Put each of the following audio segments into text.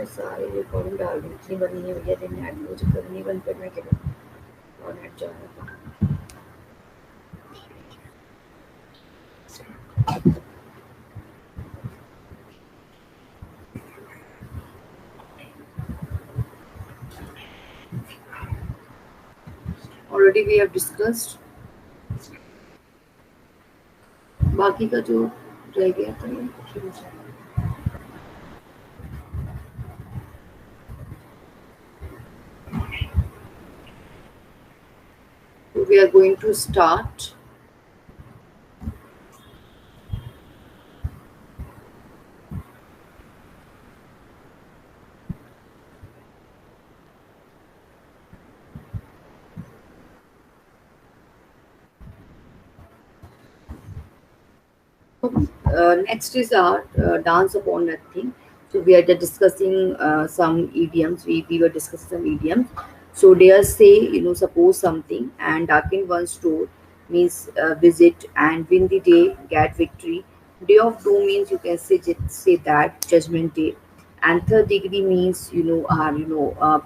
मैं सारी रिकॉर्डिंग डाल दी, इतनी बनी है भैया, दिन नेट मुझे करनी बंद करने के लिए और नेट जा रहा था। Already we have discussed बाकी का जो रह गया था so we are going to start. Next is our dance upon nothing. So we are just discussing some idioms. We were discussing some idioms. So they are say, suppose something and darken one's door means visit, and win the day, get victory. Day of doom means you can say that judgment day, and third degree means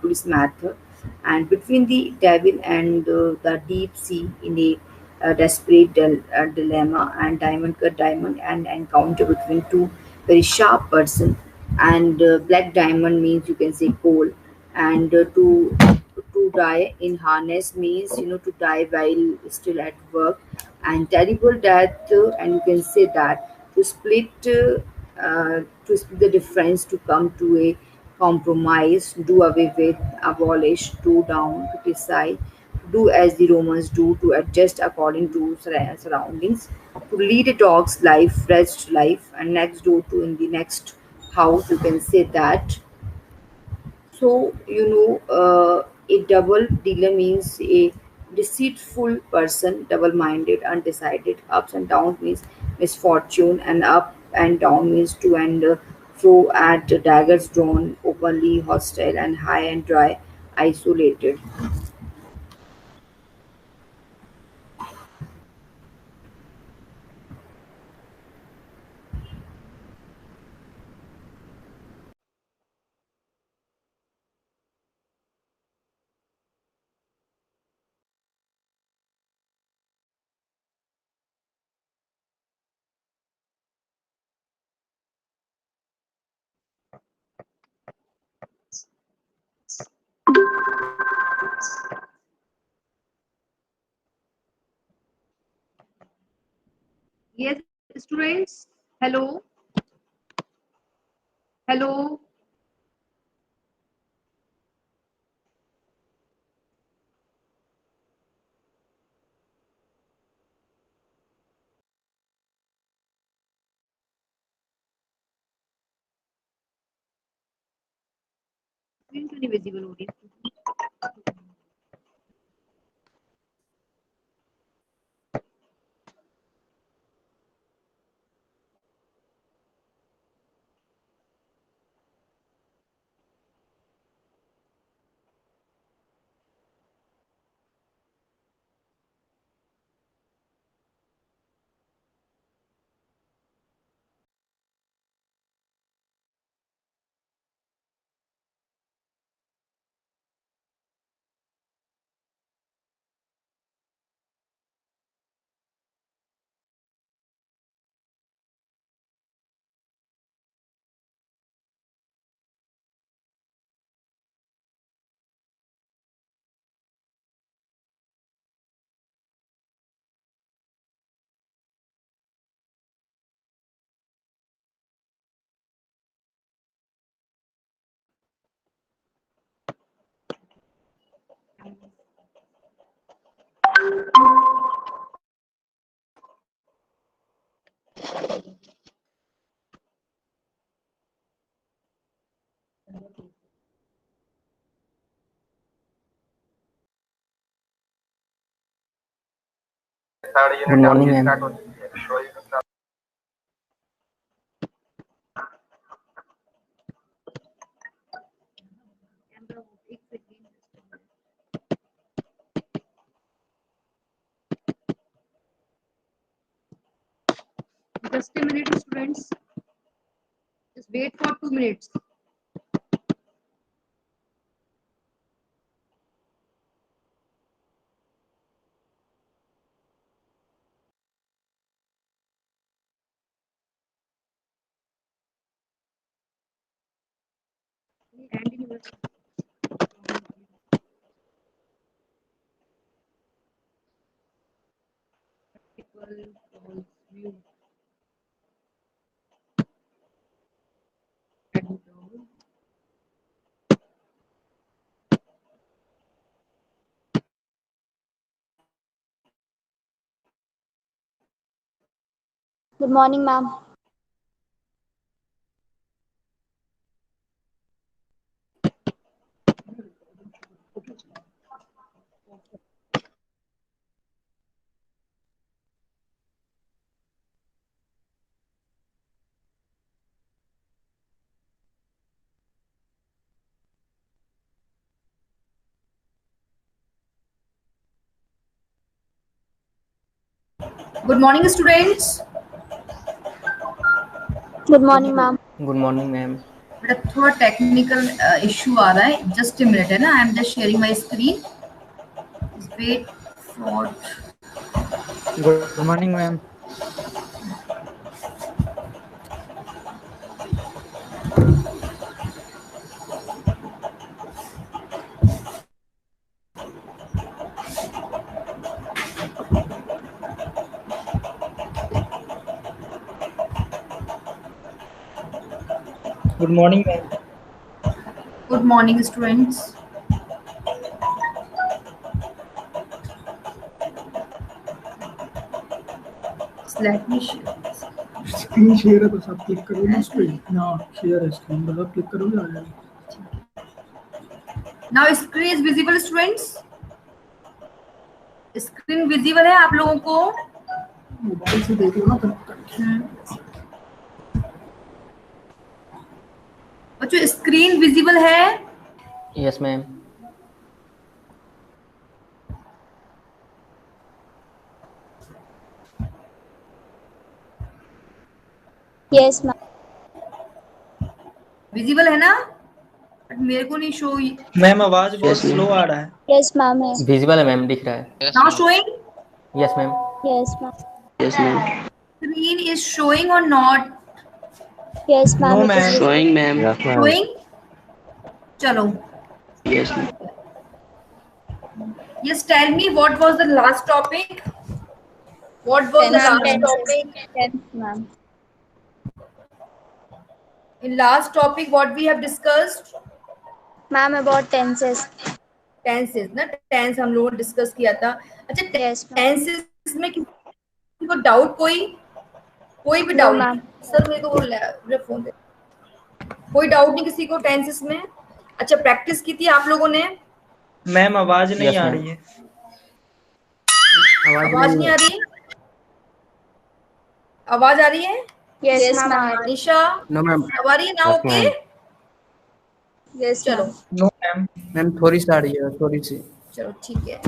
police matter, and between the devil and the deep sea in a desperate dilemma, and diamond cut diamond, and encounter between two very sharp person, and black diamond means you can say coal, and to die in harness means to die while still at work, and terrible death, and you can say that to split the difference, to come to a compromise, do away with, abolish, do down, criticize, do as the Romans do, to adjust according to surroundings, to lead a dog's life, rest life, and next door to in the next house, you can say that. So, a double dealer means a deceitful person, double minded, undecided. Ups and downs means misfortune, and up and down means to and fro at daggers drawn, openly hostile, and high and dry, isolated. Yes, students. Hello. Hello. Screen क्यों नहीं visible हो रही है? Good morning, ma'am. Just a minute, students. Just wait for 2 minutes. Good morning, ma'am. Good morning, students. Good morning, ma'am. Good morning ma'am. बेटा थोड़ा technical issue आ रहा है, just a minute है ना. I am just sharing my screen. Wait for. Good morning ma'am. Good morning ma'am. Good morning students. Let me share. Screen share है, बस आप click करो ना उस पे. यहाँ शेयर है स्क्रीन, बस आप क्लिक करोगे आ जाएगा. Now screen is visible students. Screen visible है आप लोगों को? मोबाइल से देख लो ना कनेक्ट करके. बच्चों स्क्रीन विजिबल है? Yes ma'am. Yes, ma'am. Visible है ना? बट मेरे को नहीं शो. मैम आवाज बहुत स्लो आ रहा है. Yes, ma'am. है. विजिबल है मैम, दिख रहा है. Now showing. Yes ma'am. Yes, ma'am. Yes ma'am. Screen is showing और not Yes, ma'am. No it ma'am. is- showing ma'am. Showing? चलो. Yes ma'am. Yes, tell me what was the last topic? What was the last Tenses. topic? Yes, ma'am. In last topic, what we have discussed? Ma'am, about tenses. Tenses ना, tense हम लोगों ने discuss किया था. अच्छा, Yes, ma'am. tenses में किसी को doubt कोई भी No, doubt? ma'am. सर मेरे को मेरा फोन दे. कोई doubt नहीं किसी को tenses में? अच्छा, practice की थी आप लोगों ने? मैम आवाज नहीं Yes, आ ma'am. रही है. आवाज नहीं आ रही? आवाज आ रही है? Yes, ma'am. निशा नो मैम. आ रही है ना? Yes, ओके, Yes, चलो. ma'am. No ma'am. मैम थोड़ी सी आ रही है, थोड़ी सी. चलो ठीक है.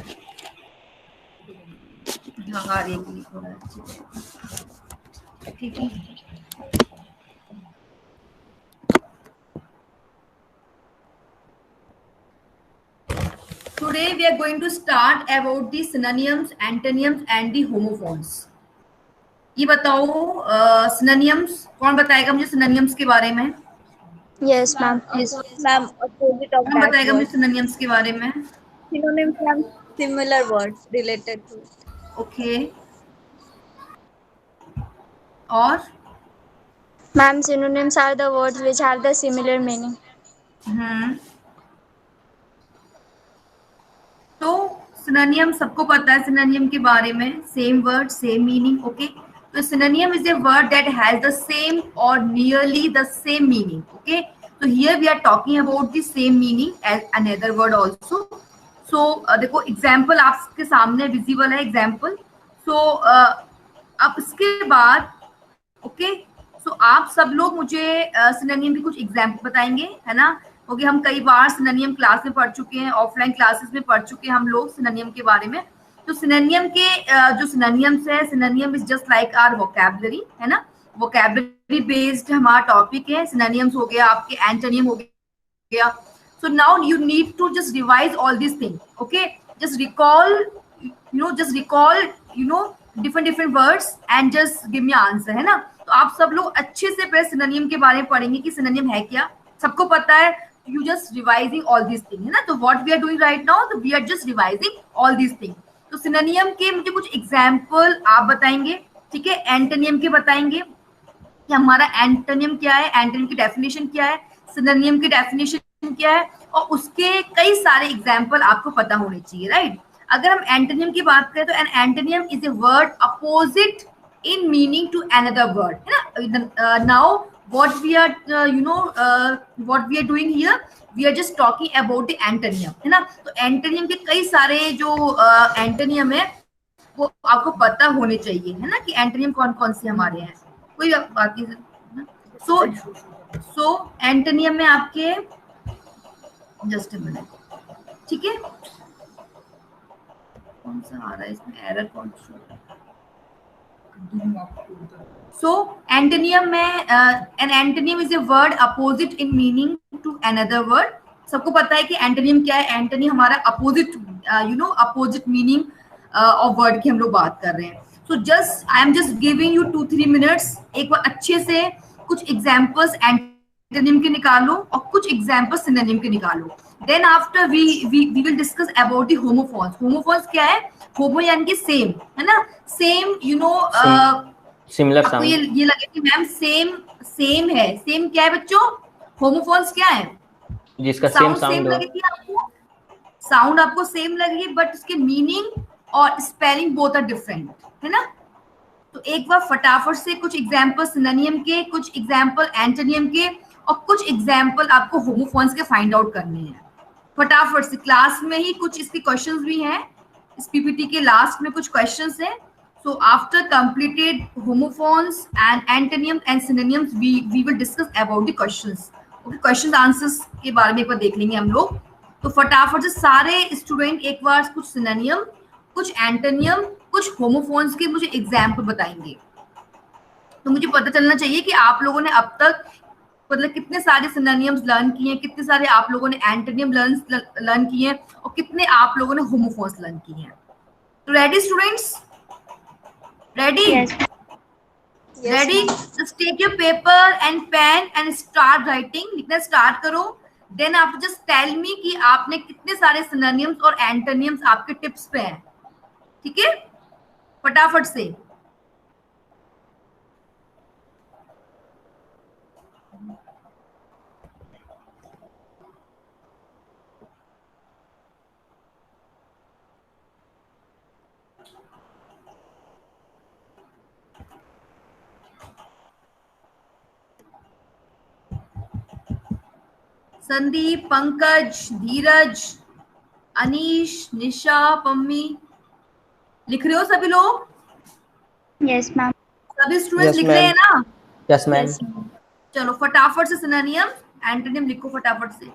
हाँ आ रही है, थोड़ा ठीक है. Today we are going to start about the synonyms, antonyms and the homophones. ये बताओ synonyms, कौन बताएगा मुझे synonyms के बारे में? Yes, ma'am. Yes, ma'am. Opposite of कौन that बताएगा word. मुझे synonyms के बारे में? Synonyms, ma'am. Similar words related to. Okay. और Ma'am, synonyms are the words which have the similar meaning. तो सिनोनियम सबको पता है, सिनोनियम के बारे में. Same word same meaning. Okay, तो synonym is a word that has the same or nearly the same meaning. Okay, तो here we are talking about the same meaning as another word also. So देखो example आपके सामने visible है example. सो अब इसके बाद okay, सो आप सब लोग मुझे सिनोनियम की कुछ एग्जांपल बताएंगे, है ना? क्योंकि हम कई बार सिनोनियम क्लास में पढ़ चुके हैं, ऑफलाइन क्लासेस में पढ़ चुके हैं हम लोग सिनोनियम के बारे में. तो सिनोनियम के जो सिनोनियम्स है, synonym is just like our vocabulary, है ना? वोकैबुलरी बेस्ड हमारा टॉपिक है. सिनोनियम्स हो गया, आपके एंटोनियम हो गया. So now you need to just revise all this thing. Okay, just recall different words and just give me answer, है ना? तो आप सब लोग अच्छे से पहले सिनोनियम के बारे में पढ़ेंगे कि सिनोनियम है क्या. सबको पता है you just revising all these things, है ना. तो what we are doing right now, so we are just revising all these things. तो सिनोनियम के मुझे कुछ एग्जाम्पल आप बताएंगे, ठीक है. एंटोनियम के बताएंगे कि हमारा एंटोनियम क्या है, एंटोनियम की डेफिनेशन क्या है, सिनोनियम की डेफिनेशन क्या है, और उसके कई सारे एग्जाम्पल आपको पता होने चाहिए, राइट. अगर हम एंटोनियम की बात करें तो an antonym is a word opposite in meaning to another word, है ना. Now what we are what we are doing here, we are just talking about the antonyम, है ना. तो एंटोनियम के कई सारे जो एंटोनियम है वो आपको पता होने चाहिए, है ना, कि एंटोनियम कौन कौन से हमारे हैं. कोई बात नहीं. सो एंटोनियम में आपके जस्ट अ मिनट, ठीक है. कौन सा आ रहा है इसमें एरर, कौन सा. So antonym में an antonym is a word opposite in meaning to another word. सबको पता है कि एंटोनियम क्या है. एंटोनियम हमारा opposite, opposite meaning of word की हम लोग बात कर रहे हैं. So just I am just giving you 2-3 minutes. एक बार अच्छे से कुछ एग्जांपल्स एंटोनियम के निकालो और कुछ एग्जांपल्स सिनोनिम के निकालो. Then after we will discuss about the homophones. Homophones क्या है? होमो यानी कि सेम, है ना. सेम, सिमिलर आपको साउंड. ये लगे कि मैम सेम है. सेम क्या है बच्चों? होमोफोन्स क्या है? जिसका सेम साउंड साउंड सेम हो. लगेगी आपको, साउंड आपको सेम लगेगी, बट उसके मीनिंग और स्पेलिंग बोथ आर डिफरेंट, है ना. तो एक बार फटाफट से कुछ एग्जांपल सिनोनिम के, कुछ एग्जांपल एंटोनियम के और कुछ एग्जांपल आपको होमोफोन्स के फाइंड आउट करने हैं. फटाफट से क्लास में ही कुछ इसके क्वेश्चंस भी हैं. इस पीपीटी के लास्ट में कुछ क्वेश्चंस हैं. So after completed homophones and antonyms and synonyms, we will discuss about the questions. Okay, questions answers के बारे में एक बार देख लेंगे हम लोग. तो फटाफट से सारे स्टूडेंट एक बार कुछ सिनोनियम, कुछ एंटोनियम, कुछ होमोफोन्स के मुझे एग्जाम्पल बताएंगे. तो मुझे पता चलना चाहिए कि आप लोगों ने अब तक मतलब कितने सारे सिनोनियम्स लर्न किए हैं, कितने सारे आप लोगों ने एंटोनियम लर्न किए हैं और कितने आप लोगों ने होमोफोन्स लर्न किए हैं. तो ready students? Ready? Yes. Yes, Ready? ma'am. Just take your paper and pen and start writing. लिखना start करो. Then आप just tell me कि आपने कितने सारे synonyms और antonyms आपके टिप्स पे हैं. ठीक है? फटाफट से. संदीप, पंकज, धीरज, अनीश, निशा, पम्मी, लिख रहे हो सभी लोग? Yes, ma'am. सभी स्टूडेंट्स Yes, लिख रहे हैं ma'am. ना? Yes, ma'am. Yes, ma'am. चलो फटाफट से सिनोनियम एंटोनिम लिखो फटाफट से.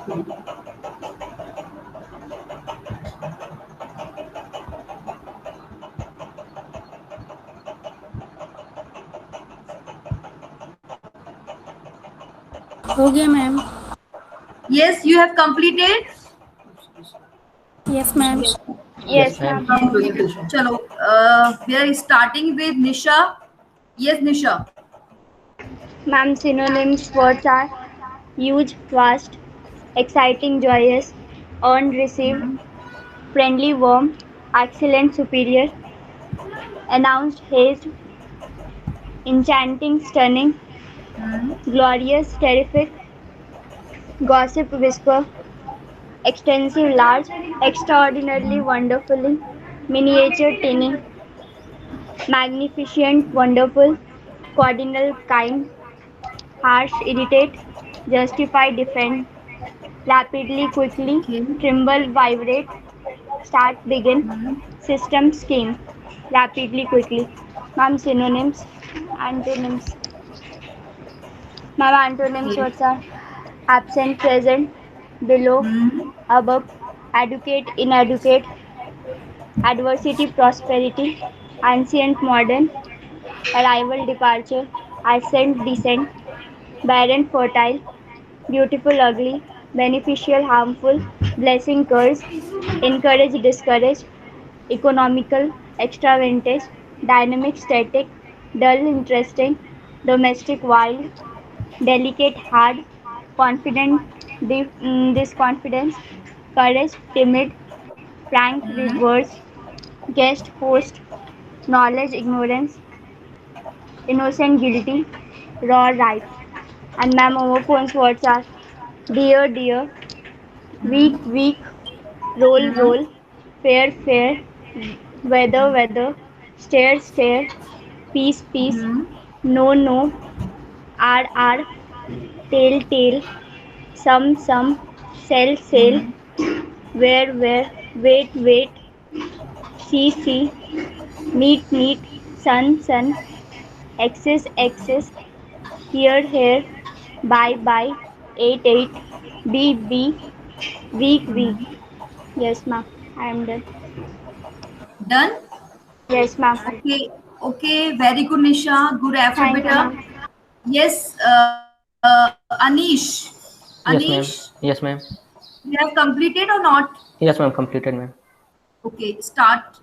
हो गया ma'am. Yes, you have completed. Yes ma'am. Yes, ma'am. ma'am. चलो, we are starting with Nisha. Yes, Nisha. Ma'am, synonyms words are huge, vast, exciting, joyous, earned, received, friendly, warm, excellent, superior, announced, hazed, enchanting, stunning, glorious, terrific, gossip, whisper, extensive, large, extraordinarily, wonderfully, miniature, tiny, magnificent, wonderful, cardinal, kind, harsh, irritate, justify, defend, rapidly, quickly, Okay. tremble, vibrate, start, begin, system, scheme, rapidly, quickly. Ma'am, synonyms, antonyms. Ma'am, antonyms Okay. words are absent, present, below, above, educate, inadequate, adversity, prosperity, ancient, modern, arrival, departure, ascent, descent, barren, fertile, beautiful, ugly, beneficial, harmful, blessing, curse, encourage, discourage, economical, extravagant, dynamic, static, dull, interesting, domestic, wild, delicate, hard, confident, disconfidence, courage, timid, frank, reverse, guest, host, knowledge, ignorance, innocent, guilty, raw, right. And ma'am, homophones words are dear, dear, weak, weak, roll, roll, fair, fair, weather, weather, stare, stare, peace, peace, no, no, R, tail, tail, some, sell, sale, where, wait, wait, see, neat, sun, sun, excess, excess, here, buy, eight, be, week. Yes, ma'am. I am done. Done. Yes, ma'am. Okay. Okay. Very good, Nisha. Good effort, Thank you, beta. ma'am. Yes, Anish. Yes, ma'am. Anish, Yes, ma'am. you have completed or not? Yes, ma'am. Completed, ma'am. Okay, start.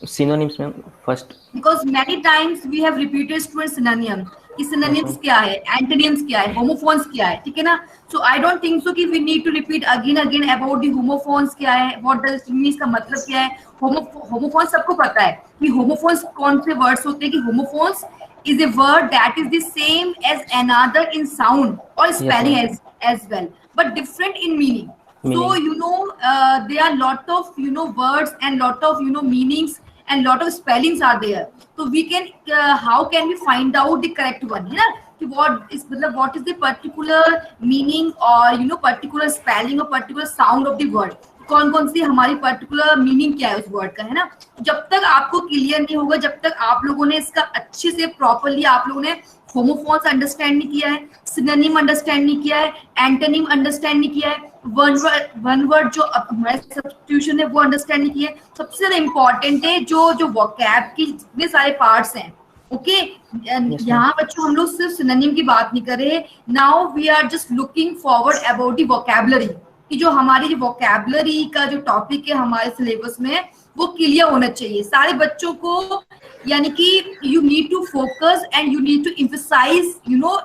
Synonyms, ma'am. First. Because many times we have repeated student synonym कि Yes, synonyms ma'am. क्या है, antonyms क्या है, homophones क्या है, ठीक है ना? So I don't think so कि we need to repeat again about the homophones क्या है, what does it mean, इसका मतलब क्या है. Homophones सबको पता है कि homophones कौन से words होते हैं, कि homophones is a word that is the same as another in sound or spelling ma'am. as well, but different in meaning. So Meaning. there are lot of words and lot of meanings and lot of spellings are there. So we can how can we find out the correct one, है ना, कि what is the particular meaning or particular spelling or particular sound of the word, कौन सी हमारी particular meaning क्या है उस word का, है ना. जब तक आपको क्लियर नहीं होगा, जब तक आप लोगों ने इसका अच्छे से प्रॉपरली आप लोगों ने होमोफोन्स अंडरस्टैंड नहीं किया है, सिनोनिम अंडरस्टैंड नहीं किया है, एंटोनिम अंडरस्टैंड नहीं किया है, वन वर्ड जो हमारे सब्स्टिट्यूशन है वो अंडरस्टैंड नहीं किया है. सबसे ज्यादा इंपॉर्टेंट है जो वोकैब की जितने सारे पार्ट्स हैं. ओके, यहाँ बच्चों हम लोग सिर्फ सिनोनिम की बात नहीं कर रहे. Now we are just looking forward about the vocabulary, कि जो हमारी वोकैबुलरी का जो टॉपिक है हमारे सिलेबस में वो क्लियर होना चाहिए सारे बच्चों को. यानी कि you need to focus and you need to emphasise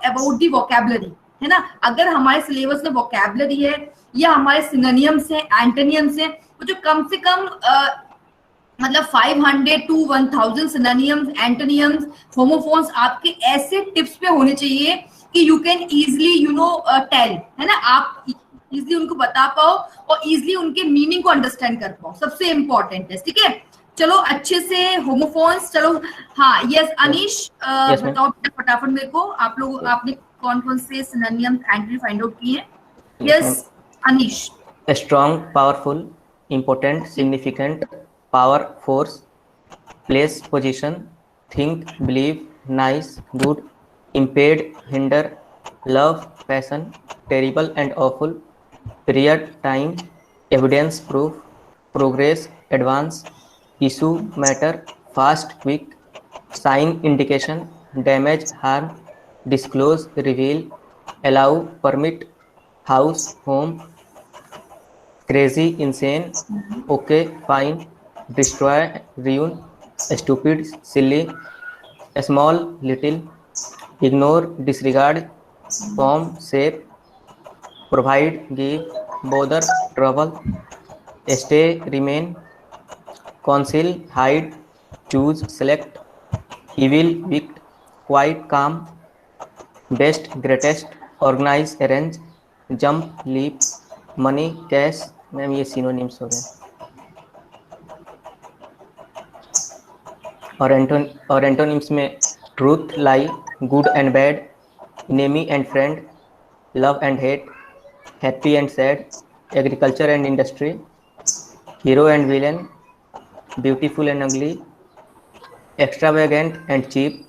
about the vocabulary, है ना. अगर हमारे सिलेबस में वोकैबुलरी है या हमारे सिनोनिम्स हैं, एंटोनिम्स हैं, तो जो कम से कम मतलब 500 to 1000 सिनोनिम्स, एंटोनिम्स, होमोफोन्स आपके ऐसे टिप्स पे होने चाहिए कि यू कैन इजिली टेल, है ना, आप इजिली उनको बता पाओ और इजिली उनके मीनिंग को अंडरस्टैंड कर पाओ. सबसे इंपॉर्टेंट है, ठीक है. चलो अच्छे से होमोफोन्स. चलो हाँ, यस अनीश, बताओ फटाफट मेरे को, आप लोग आपने कौन से सिनोनिम्स एंटोनिम फाइंड आउट किए हैं. Yes Anish. Strong, powerful, important, significant, power, force, place, position, think, believe, nice, good, impede, hinder, love, passion, terrible and awful, period, time, evidence, proof, progress, advance, issue, matter, fast, quick, sign, indication, damage, harm, disclose, reveal, allow, permit, house, home, crazy, insane, okay, fine, destroy, ruin, stupid, silly, small, little, ignore, disregard, form, shape, provide, give, bother, trouble, stay, remain, conceal, hide, choose, select, evil, wicked, quiet, calm, best, greatest, organize, arrange, jump, leap, money, cash। Ma'am ये synonyms हो गए। और antonyms में truth, lie, good and bad, enemy and friend, love and hate, happy and sad, agriculture and industry, hero and villain, beautiful and ugly, extravagant and cheap,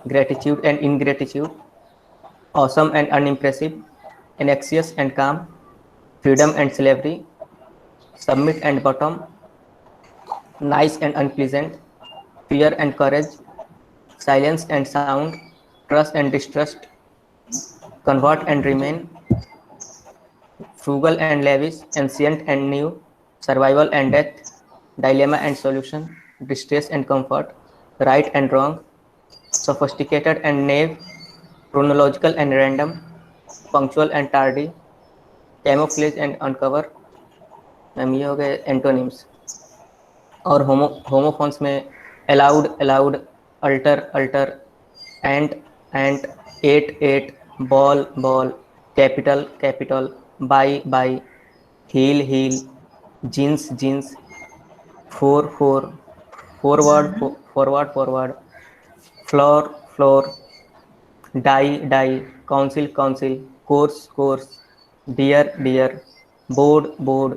gratitude and ingratitude, awesome and unimpressive, anxious and calm, freedom and slavery, submit and bottom, nice and unpleasant, fear and courage, silence and sound, trust and distrust, convert and remain, frugal and lavish, ancient and new, survival and death, dilemma and solution, distress and comfort, right and wrong, sophisticated and naive, chronological and random, punctual and tardy, camouflage and uncover। Ma'am ये हो गए antonyms. और homophones में aloud, allowed, altar, alter, ant, aunt, ate, ball, bawl, capital, capitol, by, buy, heal, heel, genes, jeans, four, for, foreword, forward, forward, floor, floor, die, dye, council, counsel, course, coarse, dear, deer, board, bored,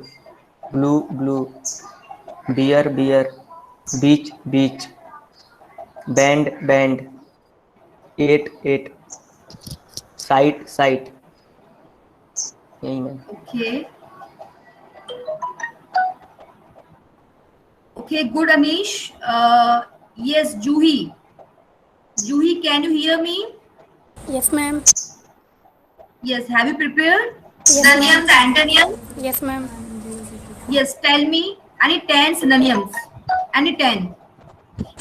blue, blew, beer, bier, beach, beech, band, banned, ate, eight, sight, site. यही ma'am. Okay. Okay, good, Anish. Yes, Juhi. Juhi, can you hear me? Yes, ma'am. Yes, have you prepared? Yes, Synonyms, ma'am. antonyms? Yes, ma'am. Yes, tell me any 10 synonyms. Any 10.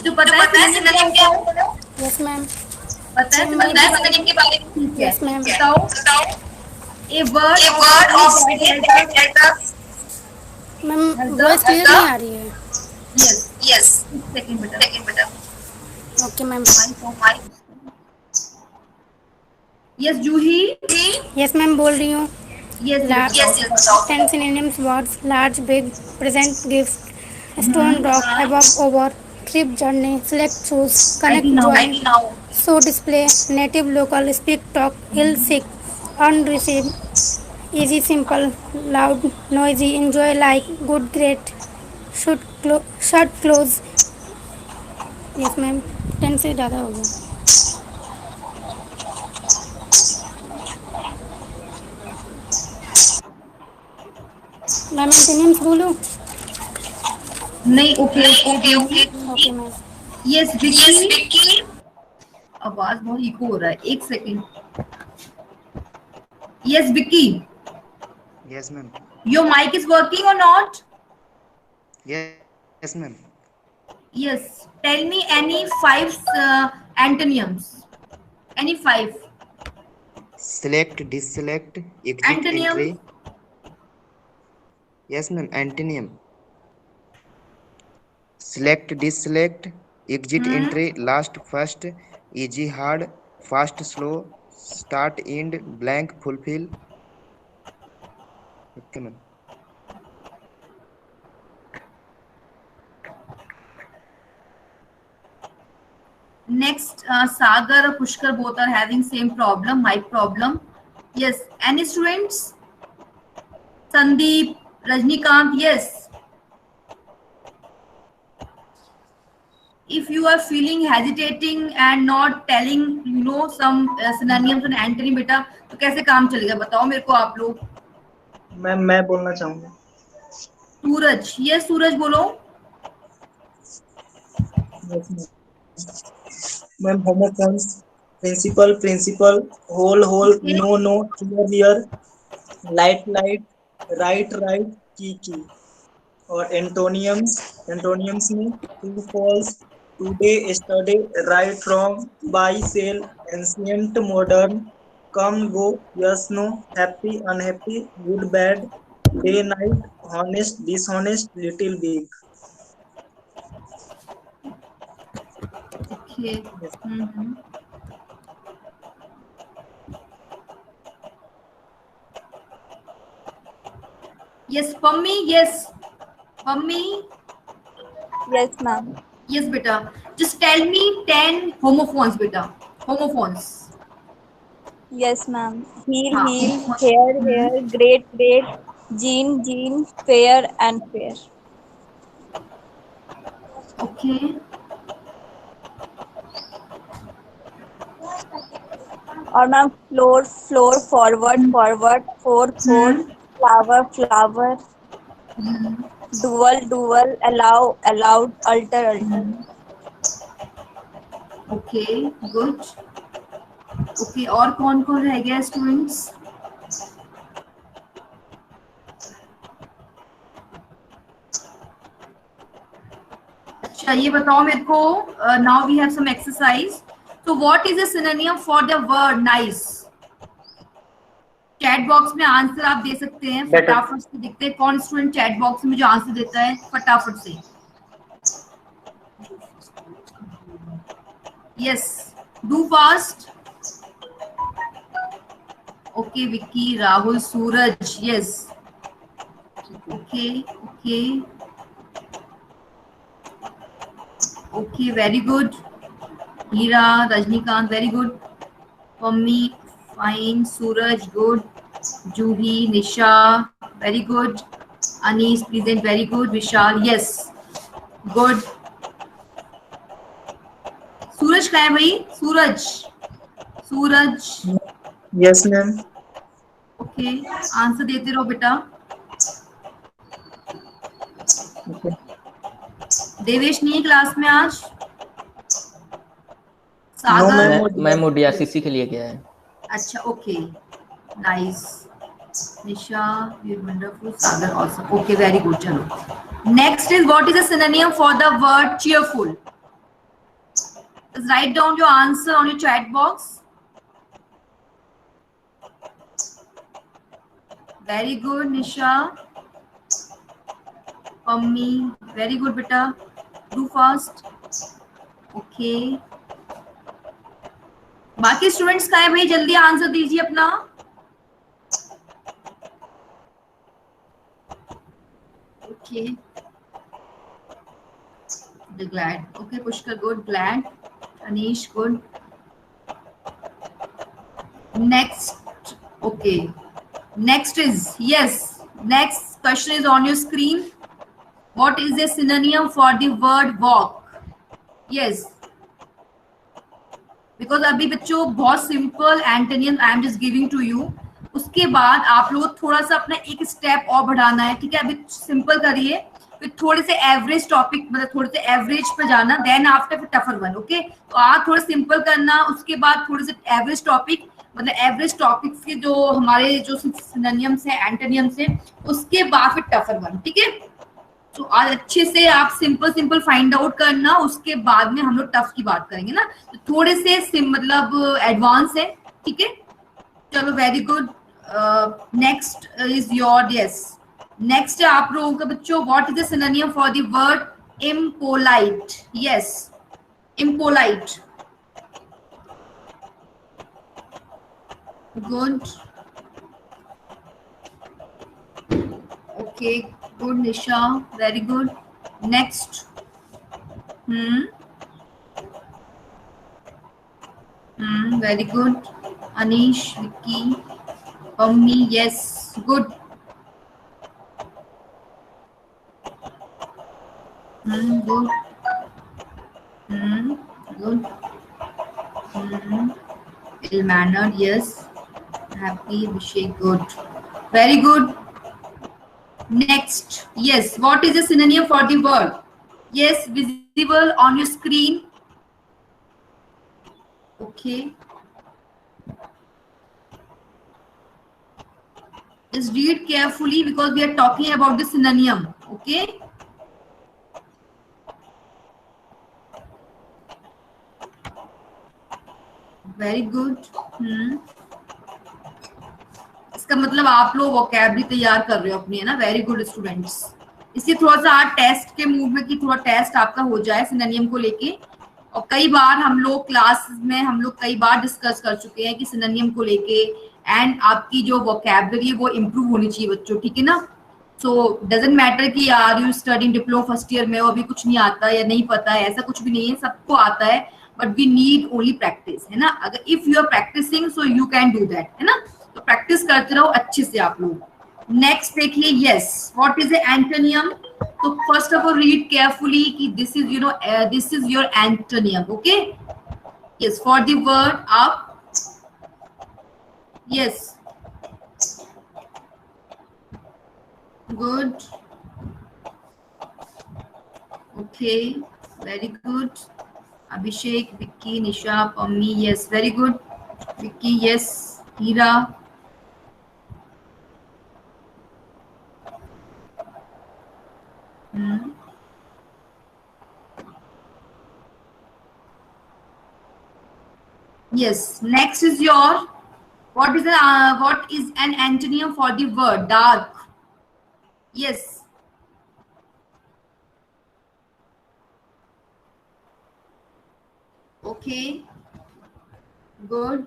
जो पता है synonym क्या होता है? Yes, ma'am. पता है synonym के बारे में? ठीक है। Yes, ma'am. बताओ। A word of that has ma'am voice clear नहीं आ रही है। yes. Second बेटा। Okay ma'am. Yes, Juhi. Yes ma'am बोल रही हूँ। Yes. बताओ। 10 synonyms words: large, big, present, gift, stone, rock, above, over, trip, journey, select, choose, connect, join, show, display, native, local, speak, talk, ill, sick, earn, receive, easy, simple, loud, noisy, enjoy, like, good, great, shut, close। Yes ma'am 10 से ज़्यादा हो गया। Ma'am antonyms बोलो। नहीं, okay. Okay ma'am. Yes, Vicky. आवाज बहुत eco हो रहा है, एक second. Yes, Vicky. Yes, ma'am. Your mic is working or not? Yes, ma'am. Yes. Tell me any 5 antonyms. Any 5. Select, deselect, exit, Antonym. entry. Yes, ma'am. Antonym. Select, deselect, exit, entry, last, first, easy, hard, fast, slow, start, end, blank, fulfill. Okay, ma'am. Next, Sagar or Pushkar both are having same problem, mic problem. Yes. Any students? Sandeep, Rajnikant, yes. if you are feeling hesitating and not telling some synonyms and antonym बेटा, तो कैसे काम चलेगा बताओ मेरे को आप लोग. मैम मैं बोलना चाहूंगा. सूरज, ये सूरज बोलो. Ma'am homophones, principal principle, hole whole, no know, hear here, light light, right write, की. और एंटोनियम्स में true false, today yesterday, right wrong, buy sell, ancient modern, come go, yes no, happy unhappy, good bad, day night, honest dishonest, little big. Okay. Yes Pammi, yes Pammi. Yes, ma'am. Yes, beta. Just tell me 10 homophones, beta. Homophones. Yes, ma'am. Heel, हाँ, heel, homophone. hair, hair, great, great, jean, jean, fair and fair. Okay. और ma'am floor, floor, forward, forward, four, four, flower, flower, dual, dual, allow, allowed, alter, alter. Okay, good. Okay, और कौन कौन रह गया students? अच्छा ये बताओ मेरे को. Now we have some exercise. तो what is a synonym for the word nice? Chat box में आंसर आप दे सकते हैं फटाफट से. दिखते हैं कौन स्टूडेंट चैट बॉक्स में मुझे आंसर देता है फटाफट से. Yes, do fast. Okay Vicky, Rahul, Suraj. Yes, okay okay okay, very good. Heera, Rajinikanth, very good. Pammi, fine. Suraj, good. Juhi, Nisha, very good. Anees, present, very good. Vishal, yes, good. Suraj कहाँ है भाई? Suraj, Suraj. Yes ma'am. Okay, answer देते रहो बेटा. देवेश नहीं है क्लास में आज. सागर, मैम वो DRCC के लिए गया है. अच्छा okay, nice. Nisha, you wonderful. Sagar also. Okay, very good. चलो next is what is a synonym for the word cheerful? Just write down your answer on your chat box. Very good, Nisha. Pammi, very good, beta. Do fast. Okay. बाकी students का है भाई, जल्दी answer दीजिए अपना. Okay, the glad. Okay, Pushkar, good. Glad. Anish, good. Next. Okay. Next is, yes, next question is on your screen. What is a synonym for the word walk? Yes. Because अभी बच्चों बहुत simple antonym I am just giving to you. उसके बाद आप लोग थोड़ा सा अपना एक स्टेप और बढ़ाना है. ठीक है, अभी सिंपल करिए, फिर थोड़े से एवरेज टॉपिक, मतलब थोड़े से एवरेज पे जाना, देन आफ्टर फिर टफर वन. ओके, तो आप थोड़ा सिंपल करना, उसके बाद थोड़े से एवरेज टॉपिक, मतलब एवरेज टॉपिक्स के जो हमारे जो सिनोनिम्स हैं, एंटोनियम्स हैं, उसके बाद फिर टफर वन. ठीक है, तो आज अच्छे से आप सिंपल सिंपल फाइंड आउट करना, उसके बाद में हम लोग टफ की बात करेंगे ना, तो थोड़े से मतलब एडवांस है. ठीक है, चलो very good. Next is your. Yes, next है आप लोगों का बच्चों, what is the synonym for the word impolite? Yes, impolite. Good. Okay, good, Nisha, very good. Next. Very good. Anish, Vicky, Pammi, yes, good. Good. Good. Ill-mannered, yes. Happy, Abhishek, good. Very good. Next, yes. What is a synonym for the word? Yes, visible on your screen. Okay. Just read carefully because we are talking about the synonym. Okay. Very good. इसका मतलब आप लोग vocabulary तैयार कर रहे हो अपनी, है ना? Very good students. इसलिए थोड़ा सा आज टेस्ट के मूड में कि थोड़ा टेस्ट आपका हो जाए सिनोनिम को लेके. और कई बार हम लोग क्लास में कई बार डिस्कस कर चुके हैं कि सिनोनिम को लेके, एंड आपकी जो वोकैबुलरी है वो इम्प्रूव होनी चाहिए बच्चों, ठीक है ना? सो डजेंट मैटर कि यार you study diploma first year में हो, अभी कुछ नहीं आता या नहीं पता है, ऐसा कुछ भी नहीं है, सबको आता है. But we need only practice, है ना? अगर if you are practising so you can do that, है ना? तो प्रैक्टिस करते रहो अच्छे से आप लोग. नेक्स्ट देखिए, यस, व्हाट इज एंटोनियम? तो first of all read carefully कि this is this is your antonym. Okay, yes, for the word up. Yes, good. Okay, very good. Abhishek, Vicky, Nisha, Pammi, yes, very good. Vicky, yes. Hira. Yes, next is your, what is an antonym for the word dark? Yes. Okay. Good.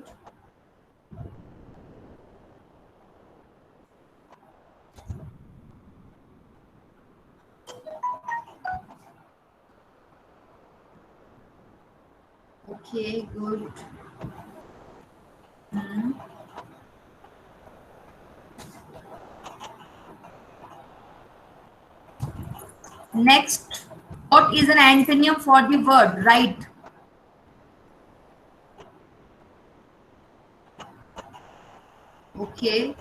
Okay, good. Next, what is an antonym for the word right? Okay.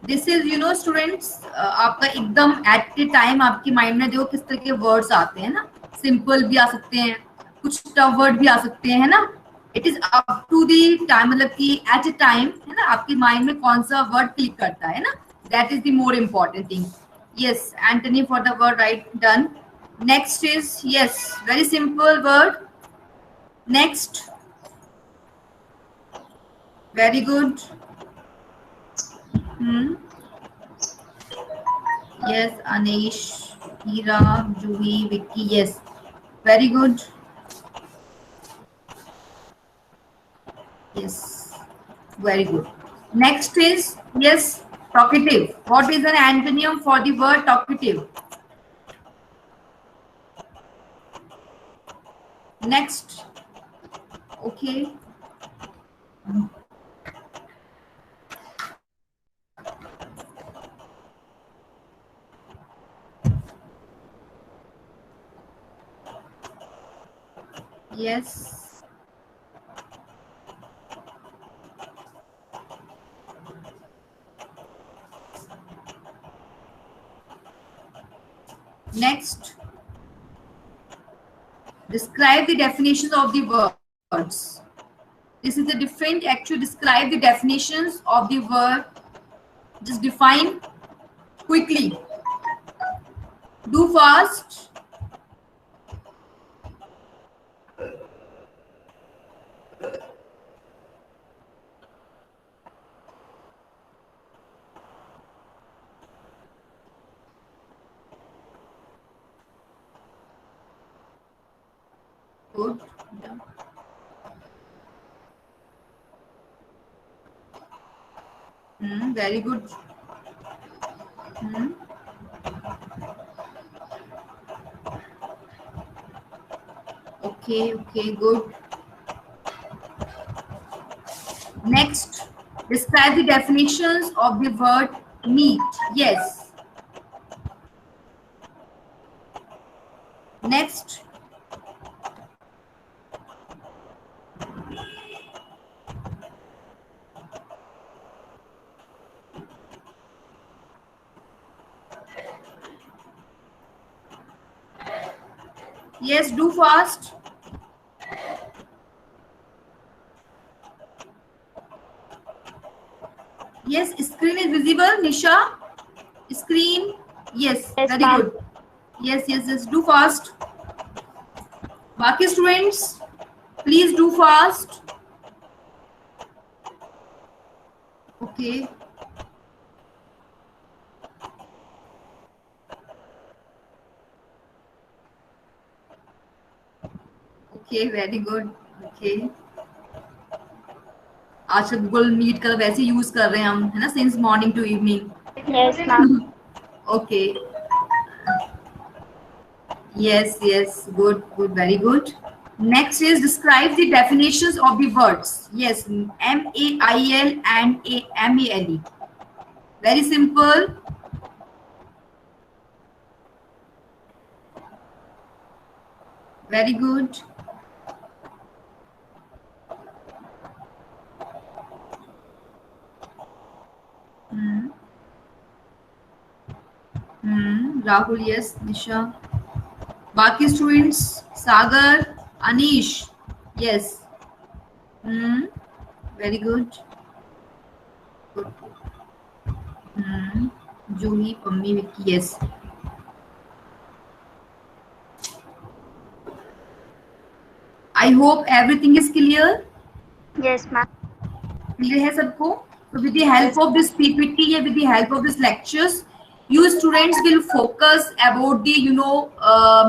This is, students, आपका एकदम eight ए time आपके mind में देखो किस तरह के words आते हैं ना. सिंपल भी आ सकते हैं, कुछ टफ वर्ड भी आ सकते हैं, है ना? It is up to the time, मतलब कि एट ए टाइम, है ना, आपके माइंड में कौन सा वर्ड क्लिक करता है ना. That is the more important thing. Yes, Anthony for the word right, done. Next is, yes, very simple word. Next. Very good. Yes, Anish, Hira, Juhi, Vicky, yes. Very good. Yes, very good. Next is, yes, talkative. What is an antonym for the word talkative? Next. Okay. Yes. Next, describe the definitions of the words. This is the different, actually describe the definitions of the word. Just define quickly. Do fast. Good. Very good. Okay, good. Next, describe the definitions of the word neat. Yes. Next, Yes, do fast. Yes, screen is visible, Nisha. Screen. Yes, Yes, very ma'am. good. Yes, yes, yes. Do fast. Baki students, please do fast. Okay. Okay, very good. Okay. आज Google Meet का वैसे use कर रहे हैं हम, है ना, since morning to evening. Yes, ma'am. Okay. Yes, yes. Good, good, very good. Next is describe the definitions of the words. Yes, MAIL and MALE. Very simple. Very good. Rahul, yes. Nisha. Baki students, Sagar, Anish, yes. Very good. Good. Juhi, Pammi, Vicky, yes. I hope everything is clear. Yes, ma'am. Clear है सबको? So with the help of this PPT या with the help of this lectures, you students will focus about the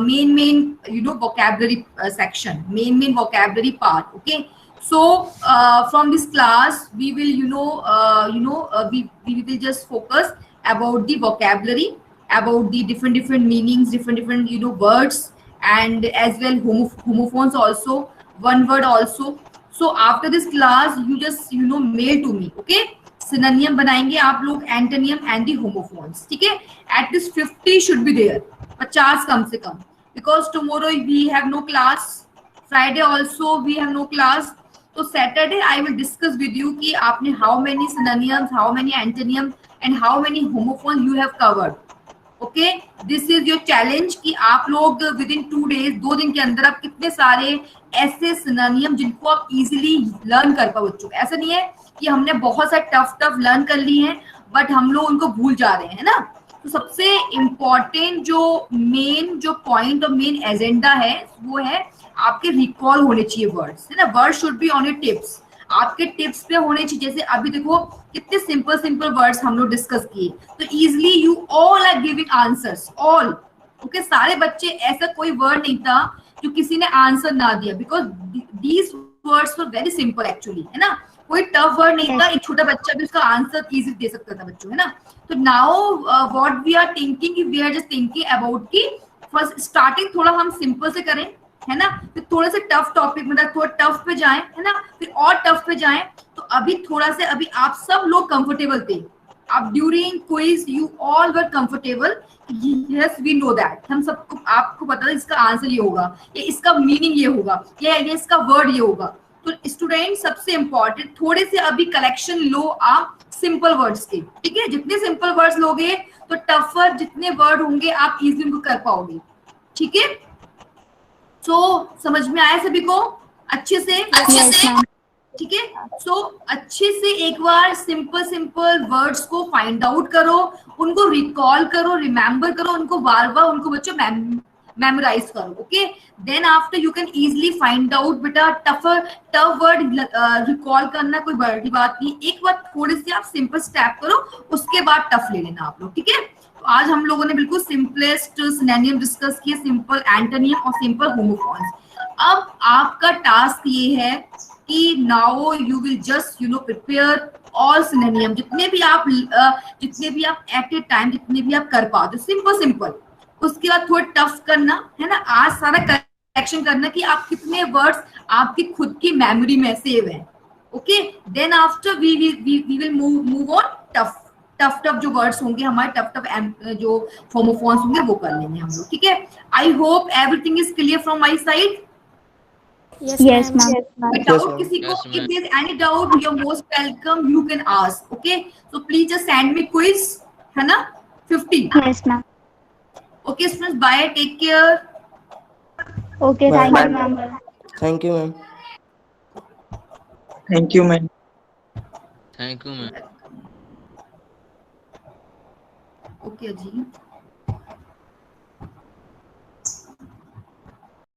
main vocabulary section, main vocabulary part. Okay. So from this class we will we will just focus about the vocabulary, about the different meanings, different words, and as well homophones also, one word also. So after this class you just mail to me. Okay. सिनोनियम बनाएंगे आप लोग, antonym and the homophones. ठीक है. At least 50 should be there, 50 कम से कम, because tomorrow we have no class, Friday also we have no class. तो Saturday I will discuss with you कि आपने how many synonyms, how many antonym and how many homophone you have covered. Okay, this is your challenge कि आप लोग with in 2 days, 2 दिन के अंदर आप कितने सारे ऐसे सिनोनियम जिनको आप इजीली लर्न कर पाओ. बच्चों, ऐसा नहीं है कि हमने बहुत सारे टफ लर्न कर ली हैं बट हम लोग उनको भूल जा रहे हैं ना. तो सबसे इम्पोर्टेंट जो पॉइंट और मेन एजेंडा है वो है आपके रिकॉल होने चाहिए वर्ड्स, है ना. Word should be on your tips, आपके टिप्स पे होने चाहिए. जैसे अभी देखो कितने सिंपल वर्ड्स हम लोग डिस्कस किए, तो easily you all are giving answers, all. Okay, सारे बच्चे, ऐसा कोई वर्ड नहीं था जो किसी ने आंसर ना दिया, because these words were very simple actually, है ना. कोई टफ वर्ड नहीं था, एक छोटा बच्चा भी उसका आंसर इजी दे सकता था बच्चों, है ना. तो now what we are thinking, we are just thinking about कि फर्स्ट स्टार्टिंग थोड़ा हम सिंपल से करें, है ना. फिर थोड़ा सा टफ टॉपिक, मतलब थोड़ा टफ पे जाएं, है ना, फिर और टफ पे जाएं. तो अभी थोड़ा से, अभी आप सब लोग कंफर्टेबल थे, आप during quiz you all were comfortable. Yes, we know that, हम सबको, आपको पता है इसका आंसर ये होगा, ये इसका मीनिंग ये होगा, ये इसका वर्ड ये होगा. तो स्टूडेंट सबसे इंपॉर्टेंट, थोड़े से अभी कलेक्शन लो आप सिंपल वर्ड्स के. ठीक है, जितने सिंपल वर्ड्स लोगे तो टफर जितने वर्ड होंगे आप इजीली उनको कर पाओगे. ठीक है. सो समझ में आया सभी को अच्छे से? ठीक है. सो अच्छे से एक बार सिंपल वर्ड्स को फाइंड आउट करो, उनको रिकॉल करो, रिमेम्बर करो, उनको बार बार उनको बच्चों मेमोराइज करो. Okay, then after you can easily find out. बेटा टफ वर्ड रिकॉल करना कोई बड़ी बात नहीं, एक बार थोड़े से आप सिंपल स्टेप करो, उसके बाद टफ ले लेना आप लोग. ठीक है. तो आज हम लोगों ने बिल्कुल सिंपलेस्ट सिनोनियम डिस्कस किए, सिंपल एंटोनियम और सिंपल होमोफोन्स. अब आपका टास्क ये है कि now you will just prepare all सिनोनियम, जितने भी आप एट ए टाइम जितने भी आप कर पाओ, सिंपल. उसके बाद थोड़ा टफ करना, है ना. आज सारा कलेक्शन करना कि आप कितने वर्ड्स आपकी खुद की मेमोरी में सेव है. Okay, then after we will move on tough जो वर्ड्स होंगे हमारे, टफ जो होमोफोन्स होंगे वो कर लेंगे हम लोग. ठीक है. I hope everything is clear from my side. Yes, ma'am. Without किसी को, if there is any doubt, you are most welcome, you can ask. Okay, so please just send me quiz, है ना, 50. Yes, ma'am. Okay, students, bye, take care. Okay, Bye. thank you, ma'am. Thank you, ma'am. Thank you, man. Thank you, ma'am. Okay, Ajit.